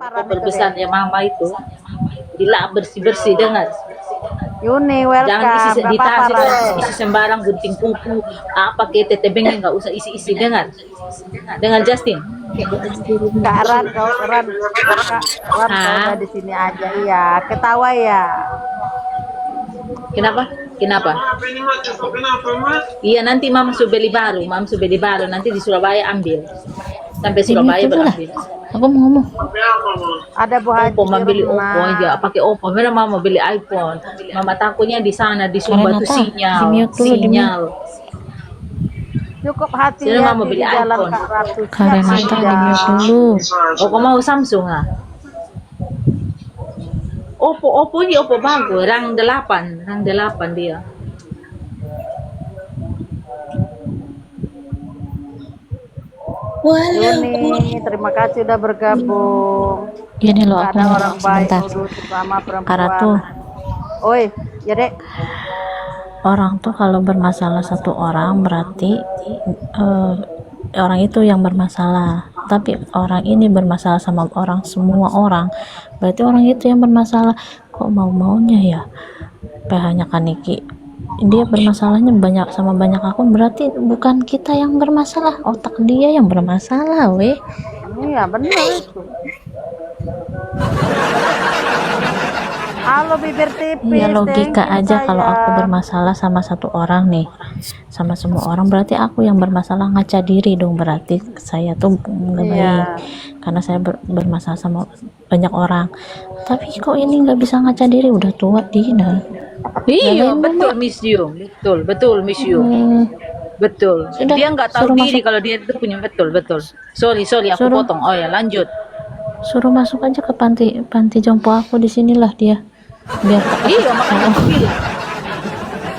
Parah itu deh. Perbesarnya mama itu dilap bersih-bersih dengar. Yuni, Jangan welcome. isi di Berapa tas itu parah? isi sembarang gunting kuku apa ke tetebengnya nggak usah isi-isi dengar. Dengar Justin. Kak Ran, kau Ran, Kak Ran, kau udah Hah? di sini aja. Iya, ketawa ya. Kenapa? Kenapa? Iya nanti mama sudah beli baru, mama sudah beli baru nanti di Surabaya ambil. Sampai Di mute Surabaya dulu lah. berambil. Aku mau ngomong. Ada Bu Haji Oppo di mama beli Oppo aja, rumah. pakai Oppo. Memang mama beli iPhone. Mama takutnya di sana di Sumba tuh Karenata, di sinyal, mute dulu, di mute. sinyal. Cukup Sini mama hati-hati beli di jalan iPhone. Kak Ratu. Siap Karenata, di manja. mute dulu. Oh, kau mau Samsung ah? Oppo ini Oppo bagus, rang 8 dia. Yuni, terima kasih udah bergabung. Gini loh, Gak aku ada mau orang baik sebentar. nuduh sama Karatu, perempuan. Oi, ya dek. orang tuh kalau bermasalah satu orang berarti orang itu yang bermasalah. Tapi orang ini bermasalah sama orang, semua orang, berarti orang itu yang bermasalah. Kok mau-maunya ya PH-nya Kaniki dia bermasalahnya banyak sama banyak akun, berarti bukan kita yang bermasalah, otak dia yang bermasalah weh. Iya benar itu. Halo bibir tipis. Iya logika thank you, aja kalau aku sayang. bermasalah sama satu orang nih, sama semua orang, berarti aku yang bermasalah, ngaca diri dong, berarti saya tuh nggak Iya. baik karena saya bermasalah sama banyak orang. Tapi kok ini nggak bisa ngaca diri, udah tua Dina. Iya, Nyalain betul Miss You. Betul Miss You. Betul. Sudah, Dia nggak tahu suruh diri masuk. kalau dia itu punya betul. Sorry aku Suruh. potong. Oh ya, lanjut. Suruh masuk aja ke panti jompo aku, di sinilah dia, biar Iya, makanya aku bilang.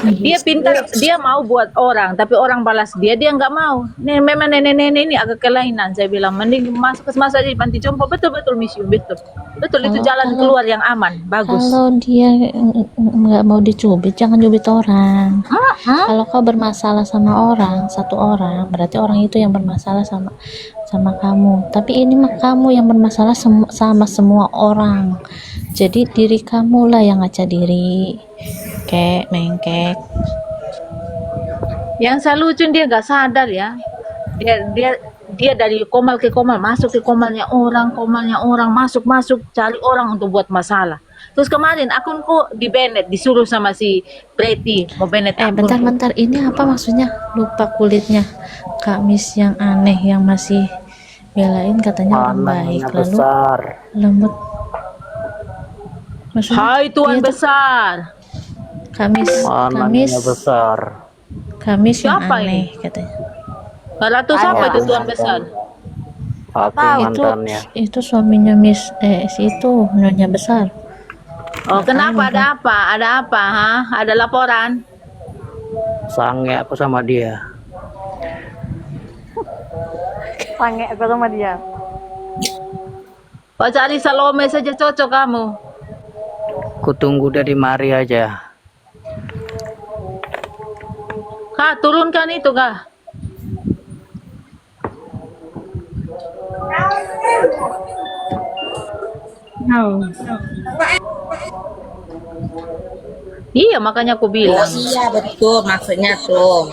Dia pintar, dia mau buat orang, tapi orang balas dia nggak mau. Nih, memang nenek-nenek ini agak kelainan. Saya bilang, mending masuk aja di panti jompo. Betul Miss You, betul itu jalan keluar yang aman, bagus. Kalau dia nggak mau dicubit, jangan cubit orang. Kalau kau bermasalah sama orang, satu orang, berarti orang itu yang bermasalah sama kamu. Tapi ini mah kamu yang bermasalah sama semua orang. Jadi diri kamu lah yang ngaca diri, kayak mengkek. Yang saya lucu dia nggak sadar ya. Dia dari komal ke komal, masuk ke komalnya orang, masuk cari orang untuk buat masalah. Terus kemarin akunku di Bennett disuruh sama si Pretty mau Bennett akunku. Bentar, ini apa maksudnya? Lupa kulitnya. Kak Miss yang aneh yang masih belain katanya orang baik, lalu besar. lembut. Maksudnya, Hai Tuan dia tuh besar. Kamis besar. Kamis yang Siapa aneh katanya. Ratu siapa itu Tuan besar? Aku Itu suaminya Miss si itu nyonya besar. Oh, kenapa? Ada apa? Ada laporan? Sange aku sama dia. Sange aku sama dia. Kau cari Salome saja cocok kamu. Kutunggu dari mari aja. Kak, turunkan itu kak. Iya makanya aku bilang. Oh iya betul maksudnya tuh.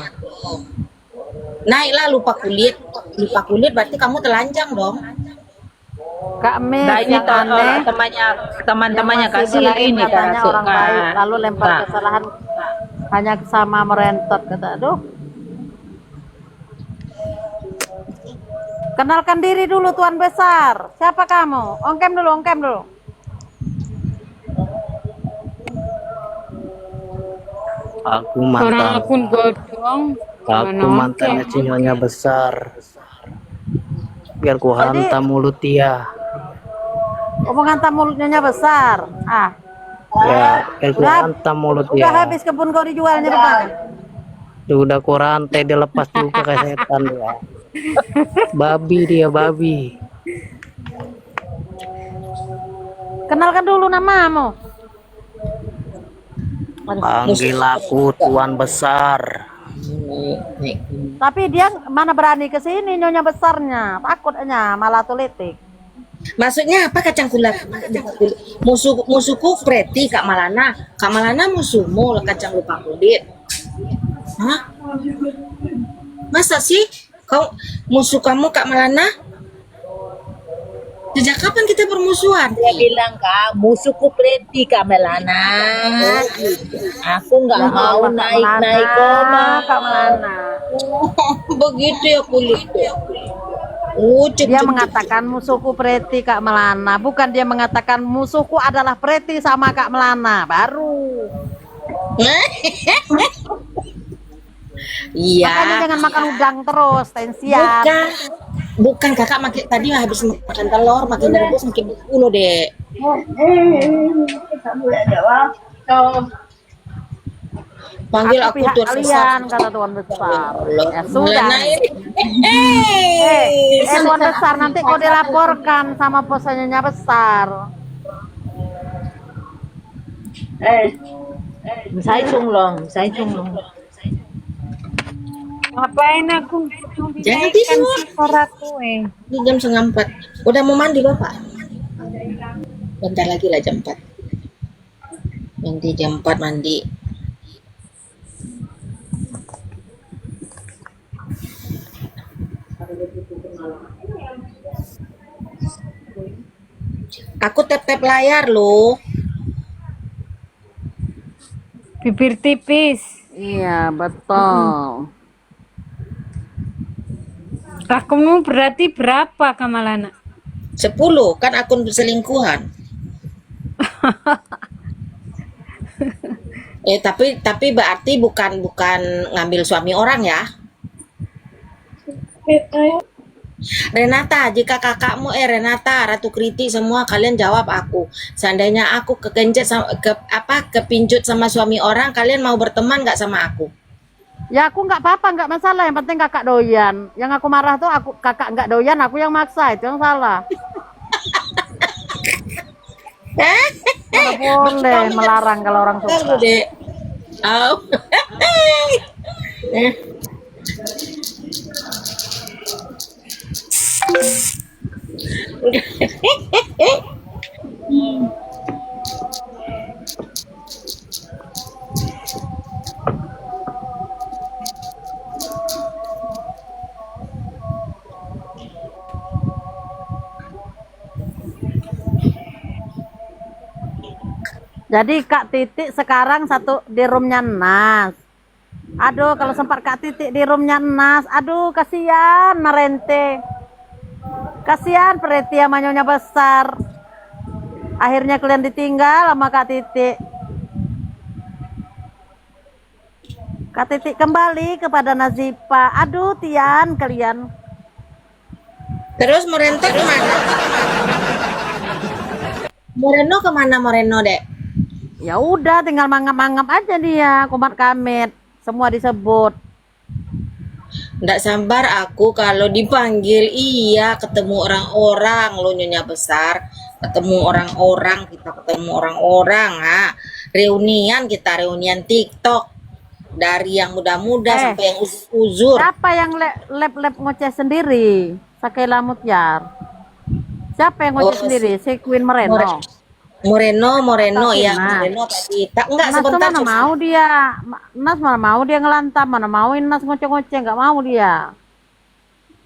Naiklah lupa kulit berarti kamu telanjang dong. Kak Miss Nah ini yang aneh. teman-temannya yang masih kasih belain ini katanya kak. orang baik, lalu lempar kesalahan hanya sama merentot kata. Aduh. Kenalkan diri dulu Tuan besar. Siapa kamu? Ongkem dulu. Aku mantannya Cinyonya besar. Biar ku hantam mulut dia. Omongan tamu mulutnya besar. Ya, biar ku hantam mulut dia. Udah habis kebun kau dijualnya kemana? Udah ku rantai, dia lepas juga kayak setan dia. Babi dia, babi. Kenalkan dulu namamu. Panggil aku Tuan besar. Tapi dia mana berani ke sini nyonya besarnya, takutnya malah tulitik. Maksudnya apa kacang kulat? Musuhku Preti, Kak Malana. Kak Malana musuhmu kacang lupa kulit. Hah? Masa sih? Kau musuh kamu Kak Malana? Sejak kapan kita bermusuhan? Dia bilang Kak, musuhku Preti Kak Melana. Aku nggak mau naik-naik koma. Kak Melana. Begitu ya kulitnya. Dia mengatakan musuhku Preti Kak Melana, bukan dia mengatakan musuhku adalah Preti sama Kak Melana. Baru. Iya. Makanya jangan makan udang terus, tensian. Bukan kakak makin tadi habis makan telur, makin rebus makin berpuluh dek. Panggil Aku aku pihak tuan kalian, besar. kata Tuan Besar. Ya sudah. Melana ini. Tuan Besar, nanti kau dilaporkan sama posenya besar. Saya cunglong. Ngapain aku Jangan tidur. suaraku Ini jam 3:30. Udah mau mandi bapak? Bentar lagi lah jam 4. Nanti jam 4 mandi. Aku tap-tap layar loh. bibir tipis. Iya, betul. Akunmu berarti berapa Kamalana? 10 kan akun selingkuhan. Tapi berarti bukan ngambil suami orang ya. Renata, jika kakakmu Renata, Ratu Kriti semua kalian jawab aku. Seandainya aku kepincut sama suami orang, kalian mau berteman nggak sama aku? Ya aku nggak apa-apa, nggak masalah. Yang penting kakak doyan. Yang aku marah tuh kakak nggak doyan, aku yang maksa, itu yang salah. Nggak boleh melarang kalau orang suka. Tahu deh. Oh. Jadi Kak Titik sekarang satu di roomnya Nas. Aduh, kalau sempat Kak Titik di roomnya Nas, aduh kasihan Marente. Kasihan Preti sama Nyonya Besar. Akhirnya kalian ditinggal sama Kak Titik. Kak Titik kembali kepada Nazipa. Aduh, Tian kalian. Terus Moreno kemana? Moreno, dek? Ya udah, tinggal mangap-mangap aja dia, kumat kamit. Semua disebut. Nggak sabar aku kalau dipanggil. Iya, ketemu orang-orang lo Nyonya Besar. Ketemu orang-orang, kita ketemu orang-orang. Reunian reunian TikTok. Dari yang muda-muda sampai yang uzur. Siapa yang lab ngoceh sendiri? Sakela Mutyar. Siapa yang ngoceh sendiri? Si Queen Moreno. Moreno ya, Nas. Moreno tadi. Enggak Nas tuh sebentar. mana mau dia. Nas mana mau dia ngelantam, mana mauin Nas ngoceh-ngoceh, nggak mau dia.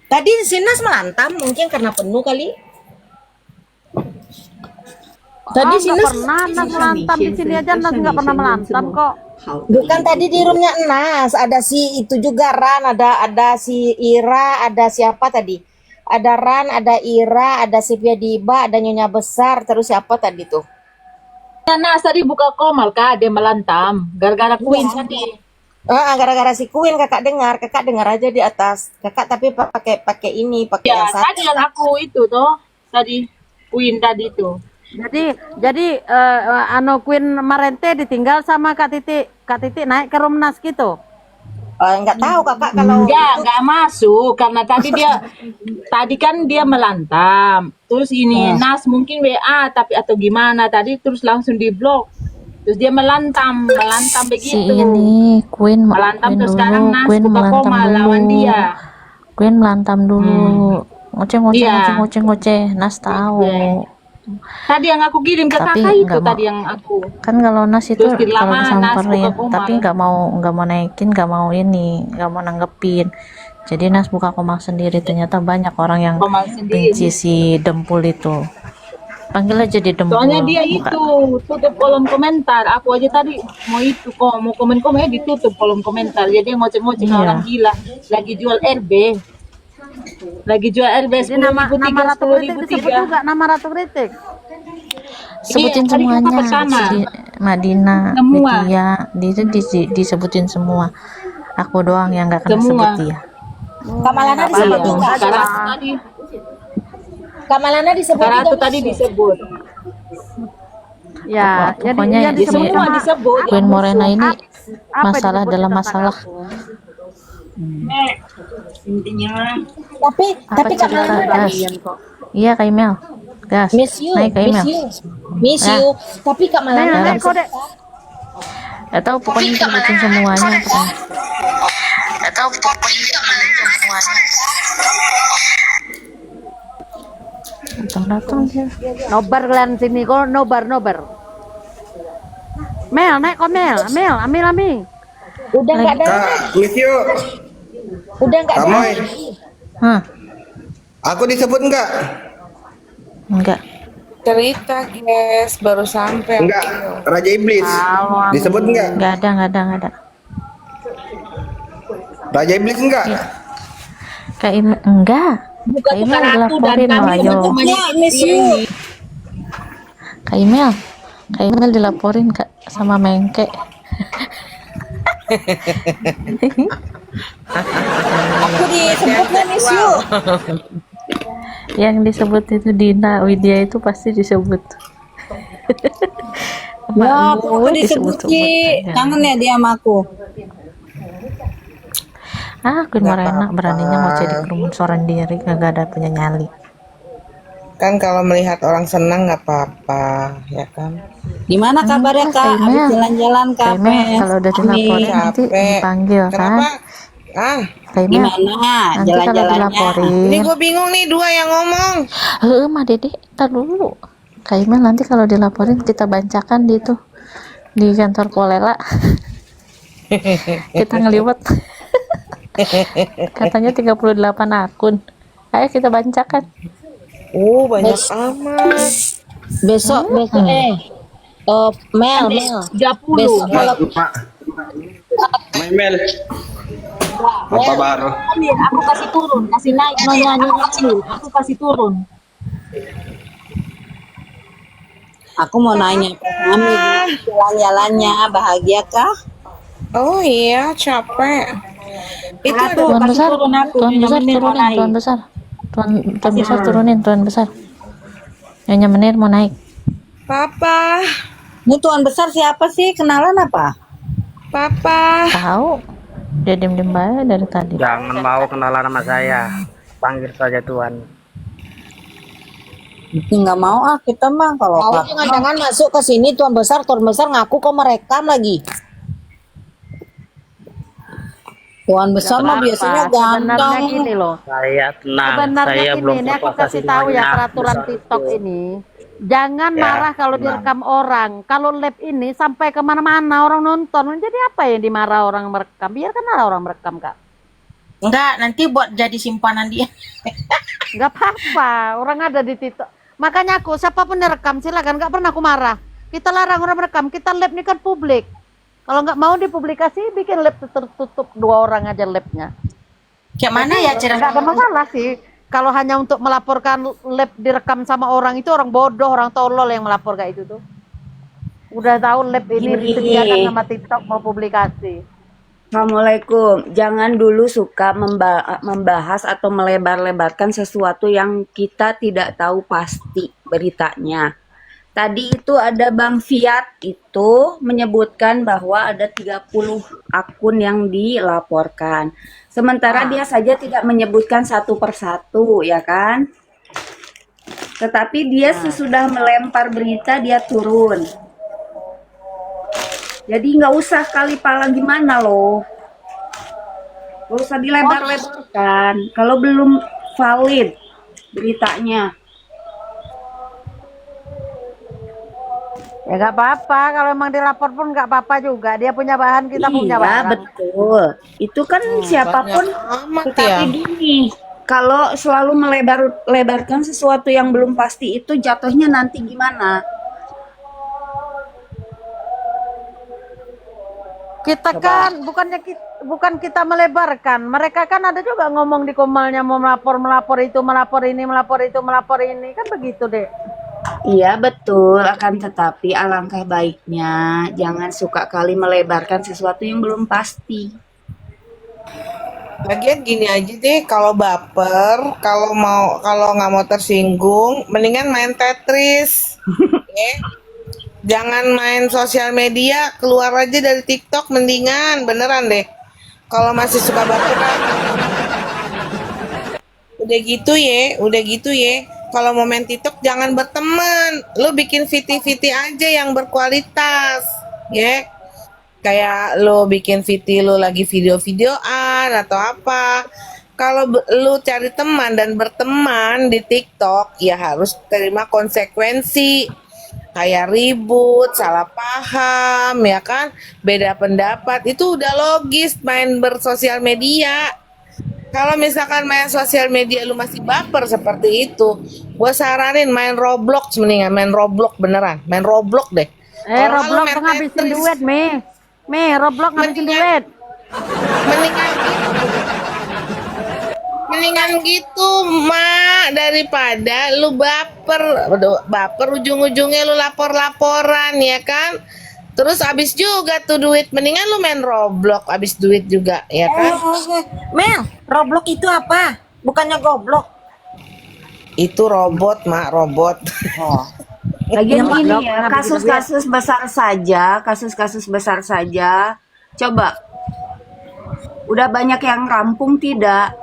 Tadi si Nas melantam mungkin karena penuh kali. Tadi si nggak Nas pernah Nas melantam di sini aja, Nas nggak pernah melantam kok. bukan tadi di roomnya Nas, ada si itu juga Ran, ada si Ira, ada siapa tadi? Ada Ran, ada Ira, ada si Diba, ada Nyonya Besar, terus siapa tadi tuh? Nas tadi buka komal Kak, dia melantam gara-gara Queen tadi. Gara-gara si Queen kakak dengar aja di atas. Kakak tapi pakai ini, pakai Ya, yang satu. tadi yang aku itu toh, tadi Queen tadi tuh. Jadi Queen Marente ditinggal sama Kak Titik. Kak Titik naik ke room Nas gitu. Nggak tahu kakak kalau Enggak masuk karena tadi kan dia melantam. Terus ini Nas mungkin WA tapi atau gimana tadi terus langsung diblok. Terus dia melantam Si begitu. ini Queen Melantam Queen terus dulu, sekarang Nas Queen buka melantam koma dulu. lawan dia. Queen melantam dulu. ngoceh Iya. Nas tahu. Tadi yang aku kirim ke Tapi kakak itu nggak mau. tadi yang aku. Kan kalau Nas itu Terus bilang, kalau "Mana, Nas, disamperin buka komar." tapi nggak mau naikin, nggak mau nanggepin. Jadi Nas buka komar sendiri, ternyata banyak orang yang Komar sendiri. benci si Dempul itu. Panggil aja di Dempul. Soalnya dia Buka. itu tutup kolom komentar. Aku aja tadi mau komen-komen ditutup kolom komentar. Jadi ngoceh-ngoceh Iya. orang gila. Lagi jual RB. Lagi jual RB Jadi nama Ratu Kritik disebut 10.003. juga nama Ratu Kritik. Sebutin Ini hari semuanya. kita pertama. Si Madina, Semua. Lydia, disebutin semua. Aku doang yang nggak kena Semua. sebut dia. Kamalana disebut Iya. juga. Karatu tadi, Kamalana disebut Karatu juga. tadi disebut. Ya, jadi Pokoknya yang di disebut Semua sama disebut. Queen Morena ini apa masalah disebut dalam tentang masalah. aku? Tapi Apa cerita Kamalana gas? Iya Kak Imel. Gas. miss you, Naik Kak Imel. miss you. Tapi Kamalana Naik kode. Gak tahu pokoknya disebutin semuanya. Datang dia. Nobar kalian sini kok nobar. Mel, naik kok Mel, Ami. udah nggak ada, Kak, miss you. udah nggak ada. Kamoy, Hah? aku disebut enggak? Enggak. Cerita guys, baru sampai. Enggak, Raja Iblis. Disebut enggak? Enggak ada. Raja Iblis enggak? Kak Imel enggak. Kak Imel dilaporin loh, ayo. Miss you. Kak Imel dilaporin Kak sama Mengke. Aku disebutnya miss you. Yang disebut itu Dina, Widya itu pasti disebut. Ya, aku disebut. Kangen ya dia sama aku. Queen Morena beraninya mau jadi kerumun soran diri, kagak ada punya nyali. Kan kalau melihat orang senang nggak apa-apa, ya kan? Gimana kabarnya Kak? Kak Imel. Habis jalan-jalan Kak Imel kapan? kalau udah dilaporin nanti Capek. dipanggil kan. Kenapa? Kak Imel Gimana nanti kalau jalan-jalannya? dilaporin. Ini gue bingung nih dua yang ngomong. Mah Dede, tar dulu. Kak Imel nanti kalau dilaporin kita bancakan di itu di kantor Polela. Kita ngeliwat. Katanya 38 akun. Ayo kita bancakan. Banyak amat. Besok Mel. 30. Besok kalau Mel. Apa baru? Amin, aku kasih turun, kasih naik nyanyi dulu. Aku kasih turun. aku mau nanya Pak Mami, jalan-jalannya bahagia kah? Oh iya, capek. Itu Aku Tuan kasih besar, turun aku, tuan Nyonya besar Menir mau turunin, naik. tuan besar. Tuan besar turunin, tuan besar. Nyonya Menir mau naik. Papa, Ini tuan besar siapa sih? Kenalan apa? Papa. Tahu? Dia diem-diem baik dari tadi. Jangan mau kenalan sama saya. Panggil saja Tuhan. Nggak mau kita mah kalau Pak. Jangan masuk ke sini tuan besar ngaku kok merekam lagi. Tuan besar mah biasanya Sebenarnya ganteng. gini loh. Saya tenang. Sebenarnya Saya belum ini aku berkuasa kasih di tahu ya dunia. peraturan TikTok ini. Jangan Ya, marah kalau tenang. direkam orang. Kalau live ini sampai kemana-mana orang nonton. Jadi apa yang dimarah orang merekam? Biarkanlah orang merekam Kak. Enggak, nanti buat jadi simpanan dia. Nggak apa-apa. Orang ada di TikTok. Makanya aku siapapun direkam silakan. Nggak pernah aku marah. Kita larang orang merekam. Kita live ini kan publik. Kalau nggak mau dipublikasi, bikin live tertutup 2 orang aja live-nya. Kayak mana ya Nggak ada masalah sih. Kalau hanya untuk melaporkan live direkam sama orang itu orang bodoh, orang tolol yang melapor kayak itu tuh. Udah tahu live ini disediakan sama TikTok mau publikasi. Assalamualaikum. Jangan dulu suka membahas atau melebar-lebarkan sesuatu yang kita tidak tahu pasti beritanya. Tadi itu ada Bang Fiat itu menyebutkan bahwa ada 30 akun yang dilaporkan. Sementara dia saja tidak menyebutkan satu persatu, ya kan? Tetapi dia sesudah melempar berita, dia turun. Jadi nggak usah kali pala gimana loh. Nggak usah dilebar-lebarkan. Kalau belum valid beritanya. Ya nggak apa-apa, kalau emang dilapor pun nggak apa-apa juga. Dia punya bahan, kita punya Iya, bahan. betul. Itu kan siapapun. amat Tetapi ya. gini, kalau selalu melebarkan sesuatu yang belum pasti itu jatuhnya nanti gimana? Kita kan bukan kita melebarkan. Mereka kan ada juga ngomong di komalnya mau melapor itu, melapor ini, melapor itu, melapor ini. Kan begitu deh. Iya betul, akan tetapi alangkah baiknya jangan suka kali melebarkan sesuatu yang belum pasti. Lagian gini aja deh, kalau baper, kalau nggak mau tersinggung, mendingan main Tetris. Ya. Jangan main sosial media, keluar aja dari TikTok mendingan, beneran deh. Kalau masih suka baperan. Udah gitu ya. Kalau mau main TikTok jangan berteman. Lu bikin VT aja yang berkualitas, ya. Kayak lu bikin VT lu lagi video-videoan atau apa. Kalau lu cari teman dan berteman di TikTok, ya harus terima konsekuensi. Kayak ribut, salah paham, ya kan? Beda pendapat, itu udah logis main bersosial media. Kalau misalkan main sosial media lu masih baper seperti itu, gue saranin main Roblox mendingan, main Roblox beneran, main Roblox deh. Kalau nggak lu Roblox main tuh ngabisin Tetris, duit, Roblox ngabisin duit. mendingan gitu, Mak, daripada lu baper ujung-ujungnya lu lapor-laporan, ya kan? Terus habis juga tuh duit, mendingan lu main Roblox habis duit juga, ya kan? Mel, Roblox itu apa? Bukannya goblok. Itu robot, Mak, robot. Lagian Iya, ini Mak, ya, kenapa kasus-kasus besar saja. Coba, udah banyak yang rampung tidak?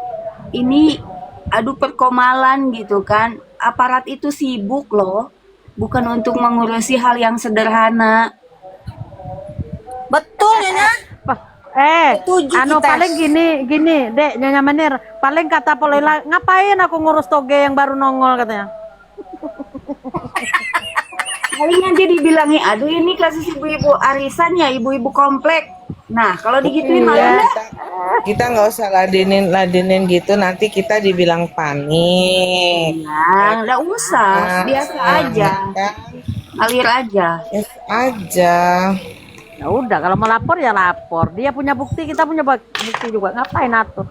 Ini, aduh perkomalan gitu kan. Aparat itu sibuk loh, bukan untuk mengurusi hal yang sederhana. Betul, Nyonya. Setuju kita. Paling gini, Dek, Nyonya Menir, paling kata Polela, ngapain aku ngurus toge yang baru nongol katanya. Paling aja dibilangi, aduh ini kasus ibu-ibu arisan ya, ibu-ibu komplek. Nah, kalau digituin malah Kita nggak usah ladenin gitu, nanti kita dibilang panik. nah, nggak usah, biasa aja, Kan? alir aja. Biasa aja. Ya udah, kalau mau lapor ya lapor. Dia punya bukti, kita punya bukti juga. Ngapain atur?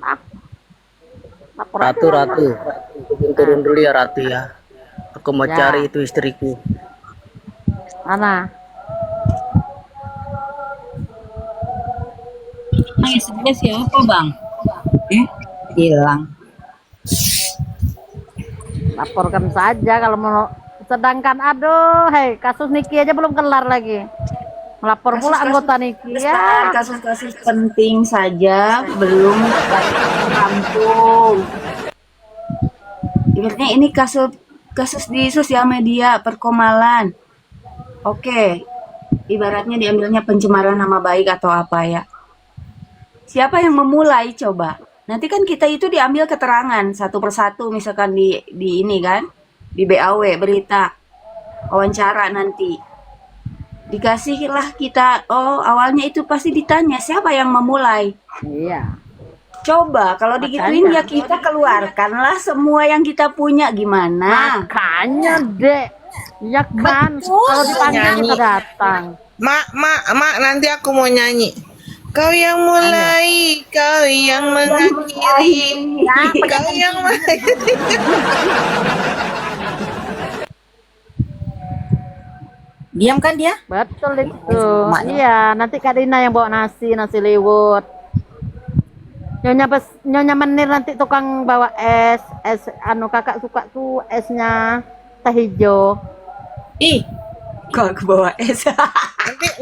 Lapor aja. Ratu. Turun dulu ya Ratu ya. Aku mau Ya. cari itu istriku. Mana? Sebenarnya siapa bang? Hilang. Laporkan saja kalau mau. Sedangkan aduh, kasus Niki aja belum kelar lagi. Melapor pula anggota Niki ya. Kasus-kasus penting saja belum rampung. Ibaratnya ini kasus di sosial media perkomalan. Oke, ibaratnya diambilnya pencemaran nama baik atau apa ya. Siapa yang memulai coba? Nanti kan kita itu diambil keterangan satu persatu misalkan di ini kan, di BAW berita wawancara nanti. Dikasihlah kita, oh awalnya itu pasti ditanya siapa yang memulai. Iya. Coba kalau digituin ya kita keluarkanlah semua yang kita punya gimana? Makanya, Dek. Ya kan, kalau dipanggil kita datang. Mak, nanti aku mau nyanyi. Kau yang mulai, kau yang mengakhiri, kau yang mulai. Diam kan dia? Betul itu. Iya, nanti Kak Dina yang bawa nasi liwet. Nyonya Menir nanti tukang bawa es kakak suka tuh esnya teh hijau. Ih, Kalau ke bawah es.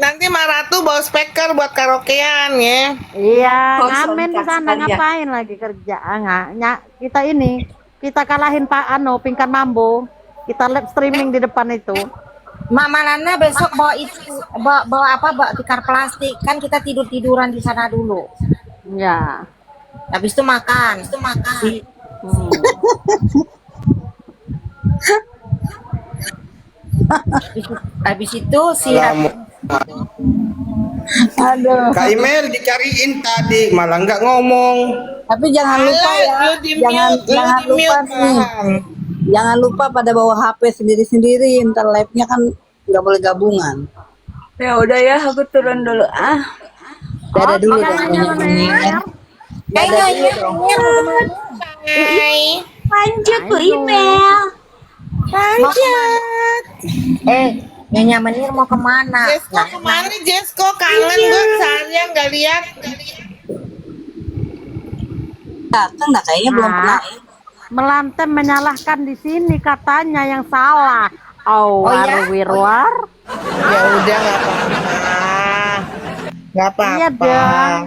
Nanti Mak Ratu bawa speaker buat karaokean ya. Iya, Oh, ngamen di sontak sana sekali ya. ngapain lagi kerja? Kita kalahin Pak Pinkan Mambo. Kita live streaming di depan itu. Mama Lana besok bawa itu, bawa tikar plastik. Kan kita tiduran di sana dulu. Ya. Habis itu makan. Hmm. Habis itu si Kamu. Aduh. Kak Imel dicariin tadi malah nggak ngomong. Tapi jangan lupa ya, lu di jangan mute, lu jangan di lupa mute, nih, Bang. jangan lupa pada bawa HP sendiri-sendiri, ntar live-nya kan nggak boleh gabungan. ya udah ya, aku turun dulu. Dadah dulu dong. Makanya Menir. Dadah dulu dong. Bye. Lanjut Bu email. Lanjut. Nyonya Menir mau kemana? Jesko kemana Jesko? Kangen gue seharian gak lihat. Datang nggak kayaknya belum pernah. Melantem menyalahkan di sini katanya yang salah. Oh, Wirwar. Ya udah nggak apa-apa. Nggak Iya apa-apa. dong.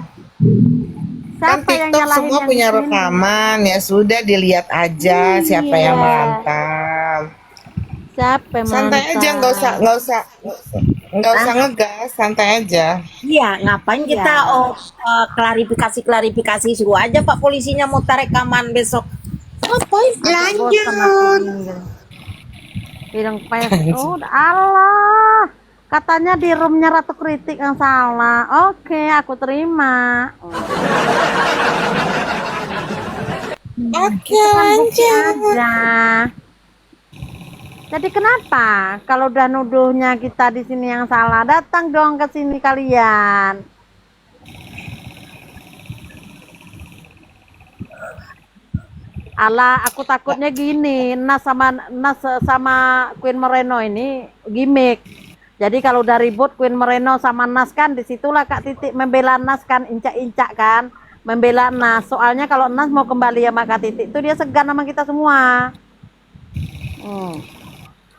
Kan Siapa yang TikTok nyalahin semua yang punya di sini? rekaman, ya sudah dilihat aja siapa yang melantem. Siapa yang Santai aja, melantem? nggak usah ngegas, santai aja. Iya, ngapain kita klarifikasi suruh aja Pak polisinya mutar rekaman besok. Ngapain? Lanjut. Bilang pes. Oh, Allah. Katanya di roomnya Ratu Kritik yang salah. Oke, aku terima. Oke, Kan bukti lanjut. aja. Jadi kenapa kalau udah nuduhnya kita di sini yang salah, datang dong ke sini kalian. Alah, aku takutnya gini, Nas sama Queen Moreno ini gimmick. Jadi kalau udah ribut Queen Moreno sama Nas kan, disitulah Kak Titik membela Nas kan, incak-incak kan, membela Nas. Soalnya kalau Nas mau kembali sama Kak Titik itu dia segan sama kita semua.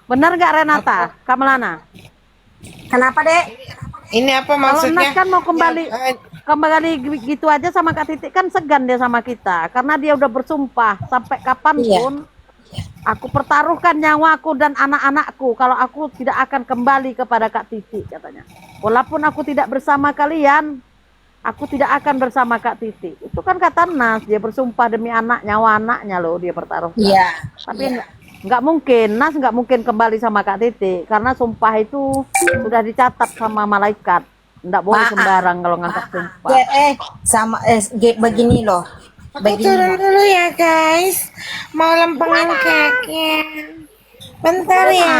Benar nggak Renata, Kamelana? Kenapa, Dek? Ini apa Kalau maksudnya? Nas kan mau kembali gitu aja sama Kak Titik kan segan dia sama kita karena dia udah bersumpah sampai kapanpun aku pertaruhkan nyawaku dan anak-anakku kalau aku tidak akan kembali kepada Kak Titik katanya. Walaupun aku tidak bersama kalian, aku tidak akan bersama Kak Titik. Itu kan kata Nas, dia bersumpah demi nyawa anaknya loh dia pertaruhkan. Iya. Tapi nggak mungkin, Nas nggak mungkin kembali sama Kak Titik karena sumpah itu sudah dicatat sama malaikat. Nggak boleh sembarang kalau ngangkat sumpah. Begini loh. Aku turun dulu ya guys, mau lempengan keke. Bentar ya.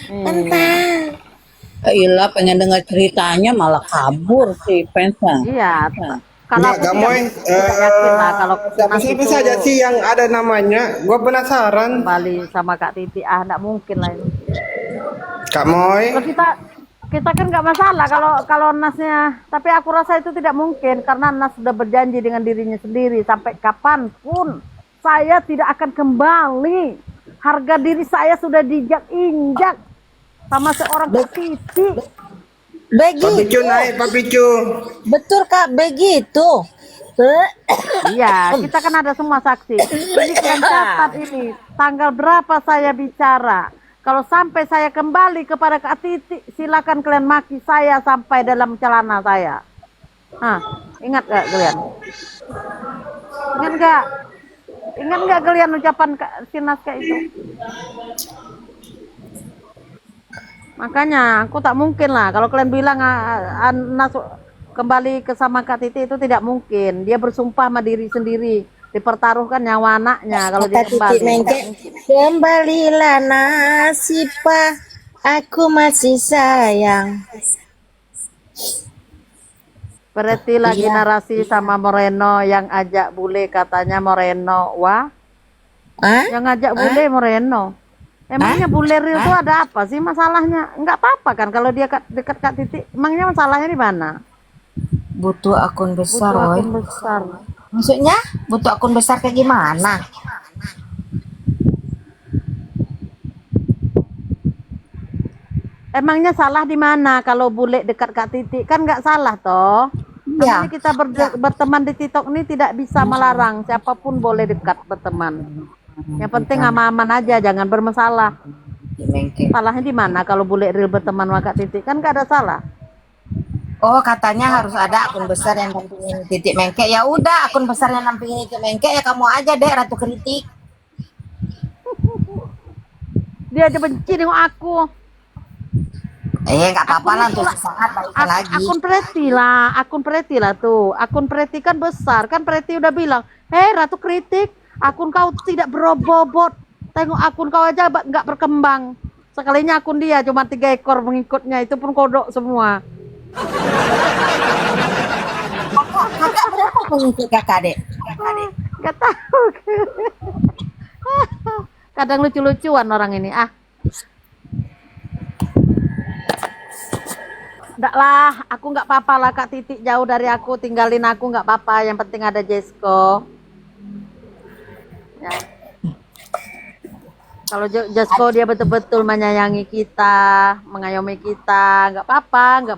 Bentar. Iya, pengen dengar ceritanya malah kabur si fansnya. Iya. Kalau Nggak, aku Gamoy, tidak yakin lah kalau siapa itu saja sih yang ada namanya? Gua penasaran. kembali sama Kak Titik, nggak mungkin lah itu. Kak Moy, Kalau kita kan nggak masalah kalau Nasnya, tapi aku rasa itu tidak mungkin karena Nas sudah berjanji dengan dirinya sendiri sampai kapanpun saya tidak akan kembali. Harga diri saya sudah dijak-injak sama seorang Kak Titik. Papicu naik, Papicu. Betul Kak, begitu. Iya, kita kan ada semua saksi. Ini kalian catat ini tanggal berapa saya bicara. Kalau sampai saya kembali kepada Kak Titik, silakan kalian maki saya sampai dalam celana saya. Ingat gak kalian? Ingat gak? Ingat gak kalian ucapan si Nas kayak itu? Makanya aku tak mungkin lah. Kalau kalian bilang Nas kembali ke sama Kak Titik itu tidak mungkin. Dia bersumpah sama diri sendiri, dipertaruhkan nyawa anaknya kalau dia kembali. Kembalilah Nasipa, aku masih sayang. Berarti lagi narasi sama Moreno yang ajak bule katanya Moreno. Wah, yang ngajak bule Moreno. Emangnya bule real itu ada apa sih masalahnya? Enggak apa-apa kan kalau dia dekat Kak Titik. Emangnya masalahnya di mana? Butuh akun besar, Butuh woy. akun besar. Maksudnya butuh akun besar kayak gimana? Emangnya salah di mana kalau bule dekat Kak Titik? Kan nggak salah toh. Iya. Namanya kita berteman di TikTok ini tidak bisa melarang siapapun boleh dekat berteman. Yang penting aman-aman aja, jangan bermasalah. Salahnya di mana kalau bule real berteman sama Kak Titik? Kan nggak ada salah. Oh, katanya harus ada akun besar yang nampingin Titik Mengke. Ya udah, akun besar yang nampingin Titik Mengke ya kamu aja deh, Ratu Kritik. Dia aja benci nengok aku. Nggak apa-apa lah untuk sesaat balikan lagi. Akun Preti lah tuh. Akun Preti kan besar, kan Preti udah bilang, hei Ratu Kritik, akun kau tidak berbobot. Tengok akun kau aja nggak berkembang. Sekalinya akun dia cuma 3 ekor pengikutnya, itu pun kodok semua. Kakak berapa pengikut kakak, Dek? Nggak tahu. Kadang lucu-lucuan orang ini. Enggak lah, aku nggak apa-apa lah Kak Titik jauh dari aku, tinggalin aku nggak apa-apa. Yang penting ada Jesko. Ya. Kalau Jesko dia betul-betul menyayangi kita, mengayomi kita, nggak apa-apa,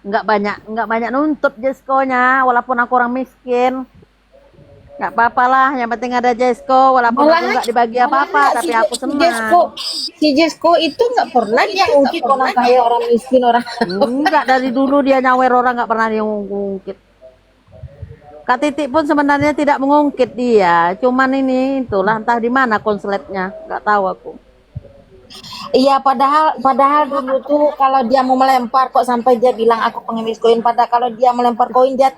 nggak banyak nuntut Jeskonya, walaupun aku orang miskin. Nggak apa-apa lah, yang penting ada Jesko, walaupun aku nggak dibagi apa-apa, tapi aku senang. Si Jesko itu nggak pernah dia ngungkit orang kaya, orang miskin, orang. Enggak, dari dulu dia nyawer orang, nggak pernah dia ngungkit. Kak Titik pun sebenarnya tidak mengungkit dia, cuman ini itulah entah di mana konsletnya, nggak tahu aku. Iya, padahal dulu tuh kalau dia mau melempar kok sampai dia bilang aku pengemis koin. Padahal kalau dia melempar koin dia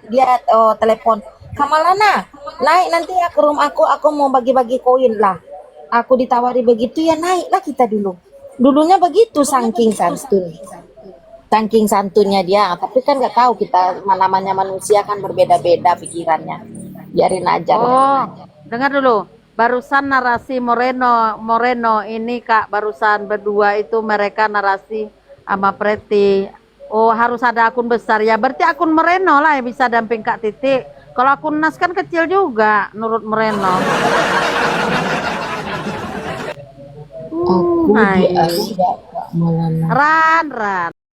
telepon, Kamalana, naik nanti ya ke rumah aku mau bagi-bagi koin lah. Aku ditawari begitu ya naiklah kita dulu. Dulunya begitu saking santunnya dia. Tapi kan nggak tahu kita namanya manusia kan berbeda-beda pikirannya. Biarin aja. Oh, dengar dulu. Barusan narasi Moreno ini Kak, barusan berdua itu mereka narasi sama Preti. Oh, harus ada akun besar ya. Berarti akun Moreno lah yang bisa damping Kak Titik. Kalau akun Nas kan kecil juga menurut Moreno. Aku Ran.